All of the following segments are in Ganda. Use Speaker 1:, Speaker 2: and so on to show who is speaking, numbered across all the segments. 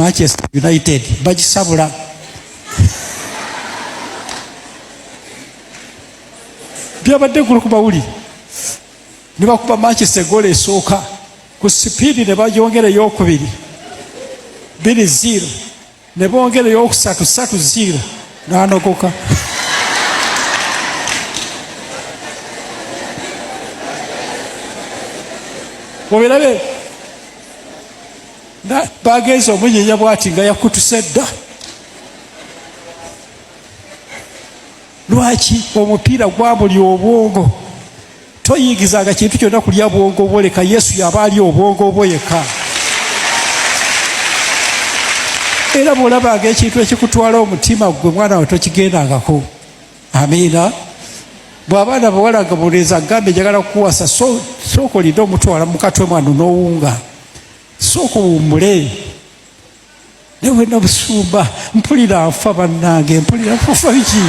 Speaker 1: Manchester United bagisabula byabadde ku bawuli ne bakuba Manchester goal esooka ku sipiidi ne bajongera eyokubiri 2-0 ne bongera eyokusatu 3-0 n'anogoka. Obirabe bagenza omunyinya bwati nga yakutuse dda. Lwaki? Omupiira gwamuli obwongo. Toyigizanga kintu kyonna kulya bwongo bwo, leka Yesu yaba ali obwongo bwo yekka. Era bw'olabanga ekintu ekikutwala omutima gwe mwana we tokigendangako. Amiina. Bw'abaana bawala nga mulenzi agambe njagala kukuwasa sooka olinde omutwala mu katwe mwano n'owunga. Sooka owummule. Ne wenna busumba mpulira nfa bannange, mpulira nfa biki?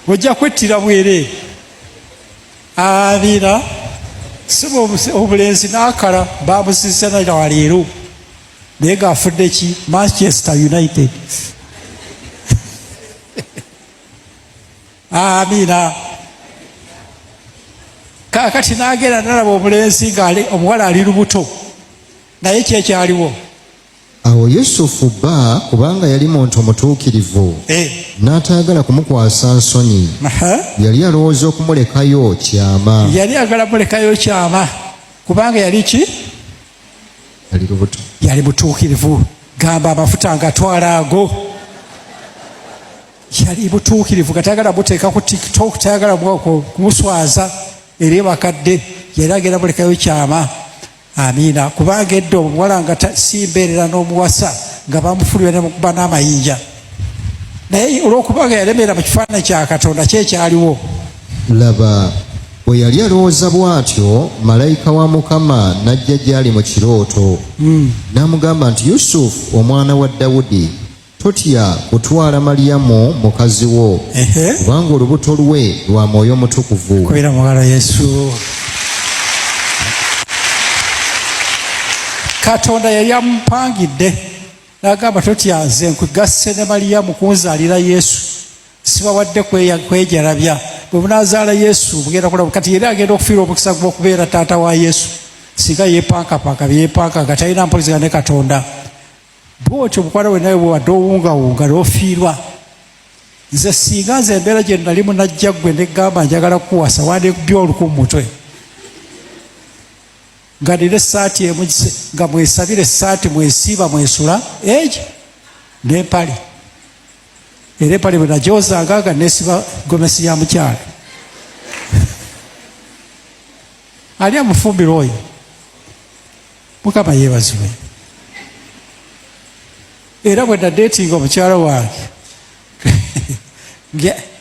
Speaker 1: Ojja kwettira bwere. Amiina. Siba obulenzi n'akala bamusizza na leero naye ng'afudde ki? Manchester United. Amiina. Kaakati n'agenda n'alaba omulenzi omuwala ali lubuto naye kyekyaliwo.
Speaker 2: Awo Yusufu bba kubanga yali muntu omutuukirivu n'ataagala kumukwasa nsonyi. Yali alowooza okumulekayo kyama.
Speaker 1: Yali agala mulekayo kyama kubanga yali ki?
Speaker 2: Yali lubuto.
Speaker 1: Yali mutuukirivu. Gamba amafuta ngatwala ago. Yali mutuukirivu katayagala muteeka ku TikTok, tayagala kumuswaza eri bakadde. Yali agenda mulekayo kyama. Amiina. Kubanga edda omuwala nga si mbeerera n'omuwasa nga bamufulira ne mukuba n'amayinja. Naye olw'okubanga yalemeera mu kifaananyi kya Katonda kyekyaliwo.
Speaker 2: Laba bwe yali alowooza bw'atyo, malayika wa Mukama n'ajja gy'ali mu kirooto. N'amugamba nti, Yusufu omwana wa Dawudi, totya kutwala Maliyamu mukazi wo, kubanga olubuto lwe lwa Mwoyo Mutukuvu.
Speaker 1: Kwera mwagala Yesu. Katonda yali amupangidde n'agamba totya, nze nkugasse ne Maliyamu kunzaalira Yesu. Sibawadde kwejarabya. Bwe munaazaala Yesu mugenda kulaba kati yali agenda okufiira omukisa gw'okubeera taata wa Yesu. Singa yeepankapanka byeyepanka nga talina mpuliziganya ne Katonda. Bw'otyo mukwano we nawe bwewadde owungawunga n'ofiirwa. Nze singa nze embeera gye nalimu najja ggwe neggamba njagala kukuwasa wandikubya oluku mu mutwe. Nga nina essaati emu nga mwesabira essaati mwesiiba mwesula egi n'empale. Era empale bwe nagyozanga nga neesiba gomesi ya mukyala. Ali amufumbira oyo. Mukama yeebazibwe. Era bwe nadeetinga omukyala wange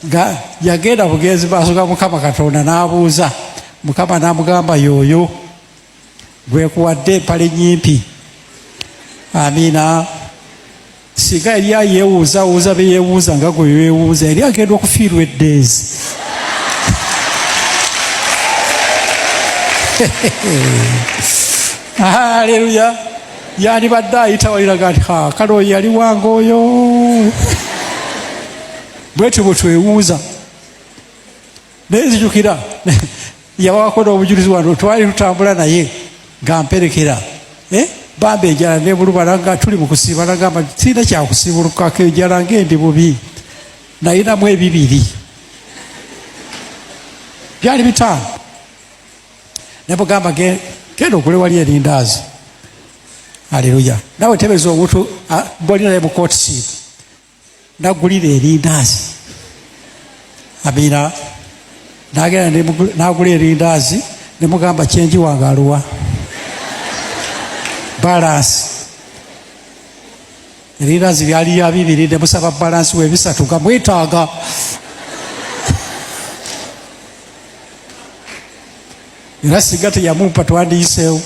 Speaker 1: nga yagenda bugenzi maaso ga Mukama Katonda n'abuuza. Mukama n'amugamba yooyo gwekuwadde empale nyimpi. Amiina. Singa yali yeewuuzawuuza be yeewuuza nga gwe yeewuuza yali agenda okufiirwa eddeezi. Haleluya. Yandibadde ayita waliraga nti kale oyo yali wange oyo. Bwetyo bwe twewuuza. Naye nzijukira yabawako n'obujulizi wano twali tutambula naye nga mperekera. Bambi enjala nebulubala nga tuli mu kusiiba nagamba sirina kyakusiibulukako enjala ngendi bubi. Nayinamu 2 byali 5. Nebugamba genda okule wali erindaazi. Haleluya. Nawe tebeza omuntu bolina ne mu courtship. Nagulira erindaazi. Amiina. Nagenda nagula erindaazi nemugamba kyenji wange aluwa. Balance. Erindaazi byali ya 2 nemusaba balance we 3 nga mwetaaga. Era singa teyamumpa twandiyiseewo.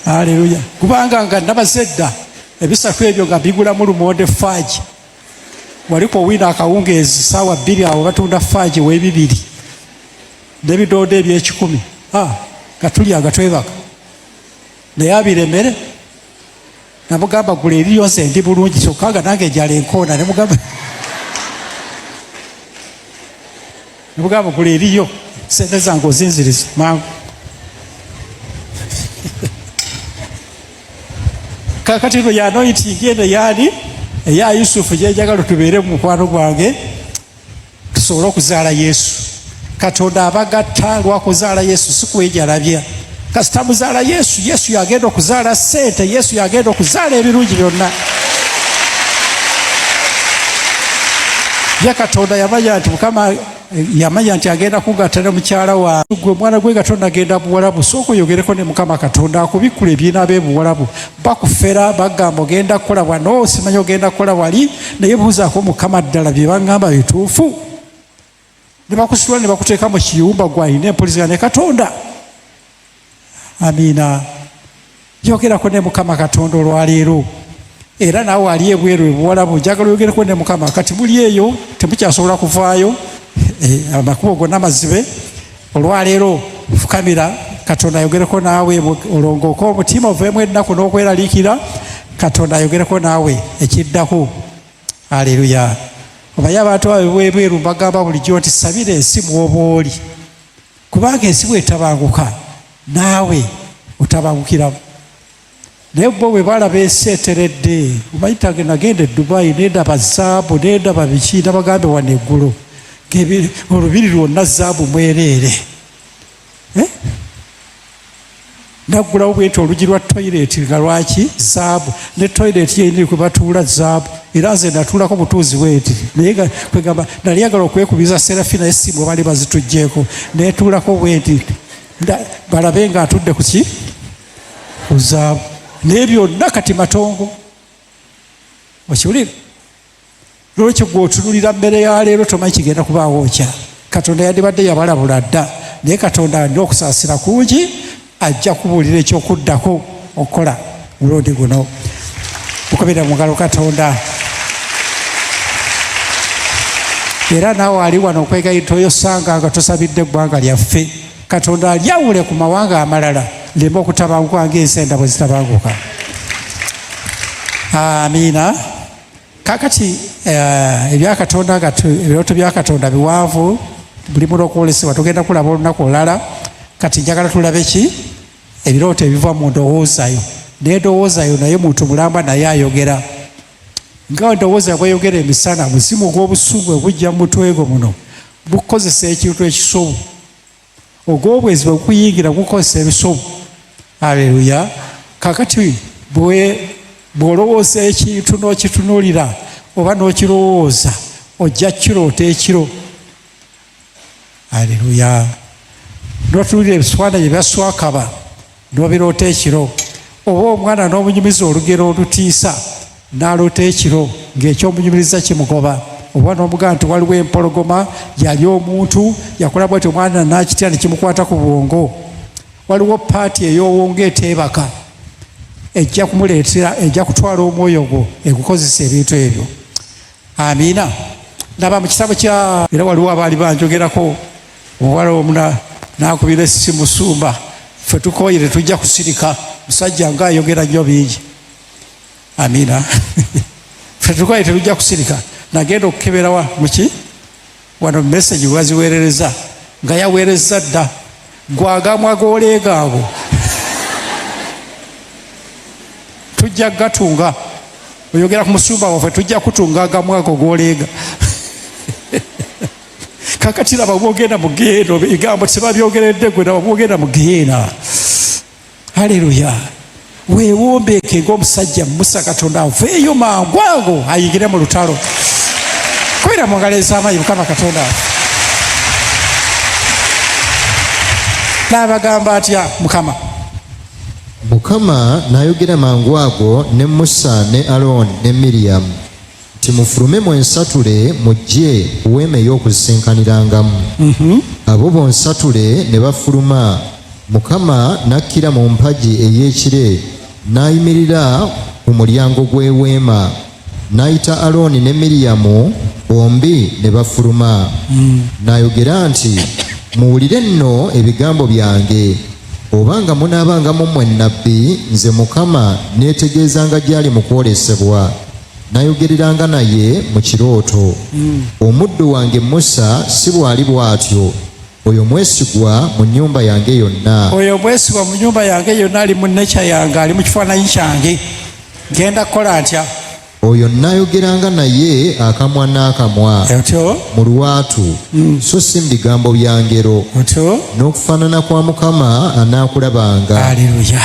Speaker 1: Haleluya. Kubanga nga nabazedda 3 ebyo nga bigulamu lumonde faaji. Waliko wina akawungeezi ssaawa 2 awo batunda faaji we 2. n'ebidoodo eby'ekikumi gatulya agatwebaka naye abiremere namugamba gula eriyo nze ndi bulungi kyokka nga nange enjala enkoona nemugamba gula eriyo sente zange ozinziriza mangu kakati no yanoyitingi eno yaani eya Yusufu gyenjagala tubeere mu mukwano gwange tusobole okuzaala Yesu. Katonda abagatta lwakuzaala Yesu si kwejalabya. Kasita muzaala Yesu, Yesu yagenda okuzaala ssente, Yesu yagenda okuzaala ebirungi byonna. Ye Katonda yamanya nti Mukama yamanya nti agenda kugatta ne mukyala wa gwe mwana gwe Katonda agenda Buwalabu. Sooka oyogereko ne Mukama Katonda akubikkula ebyina b'Ebuwalabu. Bakufera bagamba ogenda kukola wano, simanyi ogenda kukola wali, naye buuzaako Mukama ddala bye baŋŋamba bituufu. Ne bakusitula ne bakuteeka mu kiyumba gw'alina empuliziganya ne Katonda. Amiina. Yogerako ne Mukama Katonda olwaleero. Era naawe ali ebweru Ebuwalabu njagala oyogereko ne Mukama. Kati muli eyo temukyasobola kuvaayo. Amakubo gonna mazibe. Olwaleero fukamira Katonda ayogereko naawe olongooke omutima oveemu ennaku n'okweraliikira. Katonda ayogereko naawe ekiddako. Aleluya. Obaye abantu abo ebweru mbagamba bulijjo nti sabira ensi mw'oba oli. Kubanga ensi bw'etabanguka naawe otabangukiramu. Naye bo bwe balaba ensi eteredde, omanyi nagenda e Dubai nendaba zaabu nendaba biki nabagambe wano eggulo olubiri lwonna zaabu mwereere. Naggulawo bwe nti olugi lwa toyireti nga lwaki zaabu, ne toyireti yeniri kwe batuula zaabu, era nze natuulako butuuzi bweti naye kwegamba nali agala okwekubiza Serafina essimu bali bazitugjeeko netuulako bweti balabe nga atudde ku ki ku zaabu. Naye byonna kati matongo. Okiwulira? Lwekyo gw'otunulira mmere ya leero tomanyi kigenda kubaawo kya. Katonda yandibadde yabalabula dda, naye Katonda alina okusaasira kungi, ajja kubuulira ekyokuddako okukola mulundi guno. Mukubira mu ngalo Katonda. Era naawe ali wano okwegayirira oyosanga nga tosabidde eggwanga lyaffe. Katonda alyawule ku mawanga amalala lema okutabanguka ng'ensenda bwe zitabanguka. Amiina. Kakati ebirooto bya Katonda biwanvu bulimu n'okwolesebwa. Tugenda kulaba olunaku olulala. Kati njagala tulabe ki ebirooto ebiva mu ndowoozayo. Naye ndowoozayo naye muntu mulamba naye ayogera. Nga ndowooza bweyogera emisana, muzimu gw'obusungu obujja mu mutwe gwo muno bukozesa ekintu ekisobo. Ogw'obwezi bwe gukuyingira gukozesa ebisobo. Aleluya. Kakati bw'olowooza ekintu n'okitunuulira oba n'okirowooza ojja kiroota ekiro. Aleluya. N'otunuulira ebifaananyi bya Swakaba n'obiroota ekiro. Oba omwana n'omunyumiza olugero olutiisa n'aloota ekiro ng'ekyomunyumiriza kimugoba. Oba n'omugamba nti waliwo empologoma yali omuntu yakola bw'ati omwana n'akitya ne kimukwata ku bwongo. Waliwo paati ey'owongo eteebaka ejja kumuleetera, ejja kutwala omwoyo gwo egukozesa ebintu ebyo. Amiina. Ndaba mu kitabo kya era waliwo abaali banjogerako omuwala omuna n'akubira essimu Sumba, ffe tukooyire tujja kusirika, musajja nga ayogera nnyo bingi. Amiina. Ffe tukooyire tetujja kusirika. Nagenda okukebera muki wano message waziweerereza nga yaweereza dda gwagamwa agooleega ago tujja gatunga. Oyogera ku Musumba waffe tujja kutunga agamu ago gooleega. Kakati laba bwogenda mu geeno ebigambo tebabyogeredde gwe naba bwogenda mu geena. Haleluya. Weewombeeke ng'omusajja Musa. Katonda aveeyo mangu ago ayingire mu lutalo. Kwera mu ngalo ez'amaanyi Mukama Katonda. N'abagamba atya Mukama.
Speaker 2: Mukama n'ayogera mangu ago ne Musa ne Alooni ne Miriyamu nti mufulume mwensatule mujje ku weema ey'okusinkanirangamu. Abo bonsatule ne bafuluma. Mukama n'akkira mu mpagi ey'ekire n'ayimirira ku mulyango gw'eweema. N'ayita Alooni ne Miriyamu, bombi ne bafuluma. N'ayogera nti muwulire nno ebigambo byange. Obanga munaabangamu mmwe nnabbi, nze Mukama neetegeezanga gy'ali mu kwolesebwa, nayogereranga naye mu kirooto. Omuddu wange Musa si bw'ali bw'atyo, oyo mwesigwa mu nnyumba yange yonna.
Speaker 1: Oyo mwesigwa mu nnyumba yange yonna, ali mu necha yange, ali mu kifaananyi kyange. Genda kukola ntya?
Speaker 2: Oyo nayogeranga naye akamwa n'akamwa mu lwatu, so si mu bigambo bya ngero. N'okufaanana kwa Mukama anaakulabanga.
Speaker 1: Haleluya.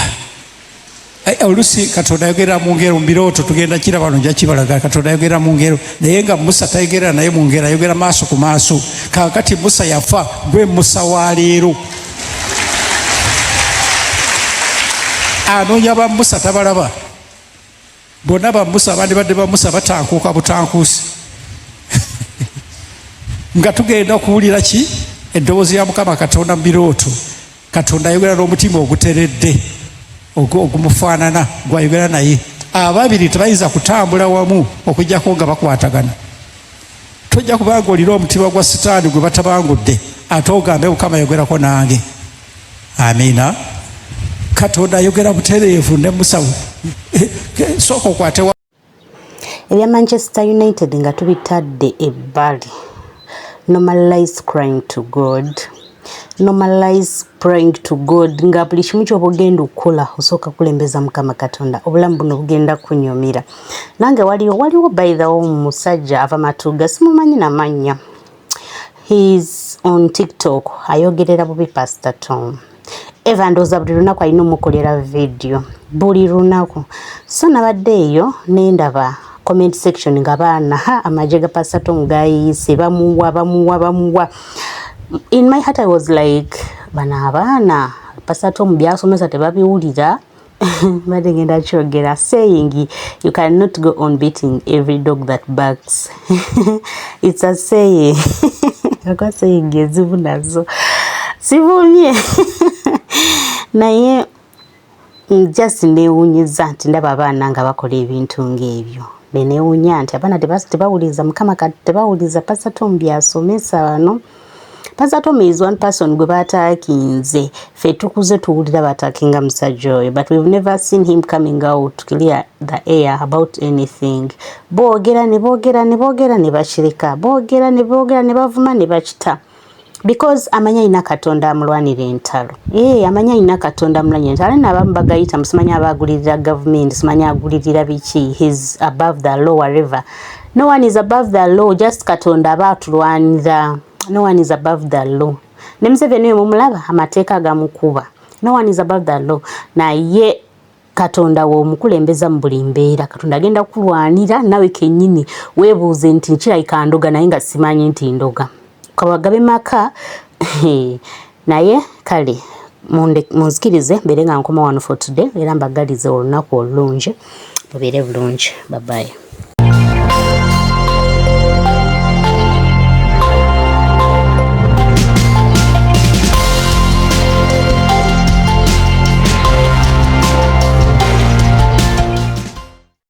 Speaker 1: Olusi Katonda ayogerera mu ngero, mu birooto tugenda kiraba nja kibalaga. Katonda ayogerera mu ngero, naye nga Musa tayogerera naye mu ngero, ayogera maaso ku maaso. Kaakati Musa yafa, gwe Musa wa leero. Anoonya ba Musa tabalaba. Bonna ba Musa abandi badde ba Musa batankuuka butankuusi. Nga tugenda okuwulira ki? Eddoboozi ya Mukama Katonda mu birooto. Katonda ayogera n'omutima oguteredde, ogumufaanana gwayogera naye. Ababiri tebayinza kutambula wamu okujjako nga bakwatagana. Tojja kubanga olira omutima gwa Sitaani gwe batabangudde ate ogambe Mukama ayogerako nange. Amiina. Katonda ayogera butereevu ne Musa. Sooka okwate
Speaker 3: ebya Manchester United nga tubitadde ebbali. Normalize crying to God. Normalize praying to God. Nga buli kimu ky'oba ogenda okukola osooka kulembeza Mukama Katonda, obulamu buno bugenda kunyumira. Nange waliwo by the way omusajja ava Matuga, simumanyi namanya. He's on TikTok, ayogerera bubi Pastor Tom. Eva ndooza buli lunaku alina omukolera video buli lunaku. So nabadde eyo nendaba comment section nga baana amagye ga Pastor Tom gayise bamuwa. In my heart I was like, bana abaana Pastor Tom byasomesa tebabiwulira. Badde ngenda kyogera saying you cannot go on beating every dog that barks. It's a saying. Akwa saying ezibu nazo sivumye. Naye just neewunyiza nti ndaba abaana nga bakola ebintu ng'ebyo. Neewunya nti abaana tebawuliza Mukama, tebawuliza Pastor Tom byasomesa wano. Pastor Tom is one person gwe bataakinze. Ffe tukuze tuwulira bataakinga musajja oyo, but we've never seen him coming out to clear the air about anything. Boogera ne bakireka, boogera ne bavuma ne bakita. Because amanya ina Katonda amulwanira entalo. Amanya ina Katonda amulwanira entalo. N'abamu bagayita musimanya abagulirira government, simanya agulirira biki. He's above the law, whatever. No one is above the law, just Katonda abatulwanira. No one is above the law. Ne Museveni mumulaba amateeka agamukuba. No one is above the law. Naye Katonda w'omukulembeza mu buli mbeera. Katonda agenda kulwanira nawe kennyini weebuuze nti kirayika ndoga naye nga simanyi nti ndoga. Kabagabe maka naye kale munzikirize mbere nga nkoma wano for today era mbagalize olunaku olungi mubeere bulungi. Bye bye.